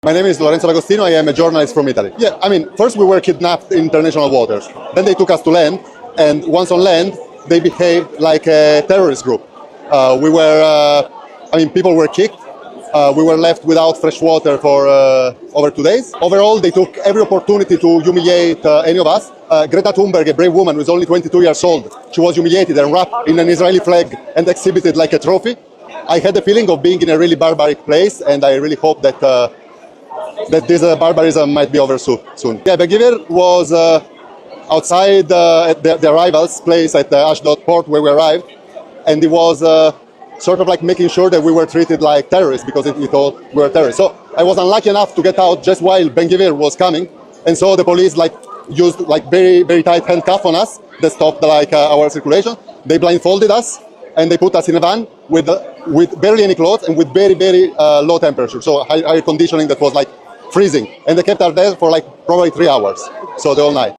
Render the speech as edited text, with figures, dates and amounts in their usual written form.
My name is Lorenzo D'Agostino. I am a journalist from Italy. Yeah, I mean, first we were kidnapped in international waters. Then they took us to land, and once on land, they behaved like a terrorist group. People were kicked. We were left without fresh water for over 2 days. Overall, they took every opportunity to humiliate any of us. Greta Thunberg, a brave woman who is only 22 years old, she was humiliated and wrapped in an Israeli flag and exhibited like a trophy. I had the feeling of being in a really barbaric place, and I really hope that this barbarism might be over soon. Yeah, Begivir was outside at the arrivals place at the Ashdod port where we arrived, and it was sort of like making sure that we were treated like terrorists because we thought we were terrorists. So I was unlucky enough to get out just while Ben-Gvir was coming, and so the police used very very tight handcuff on us that stopped our circulation. They blindfolded us and they put us in a van with barely any clothes and with very very low temperature, so high conditioning that was freezing, and they kept us there for probably 3 hours, so the whole night.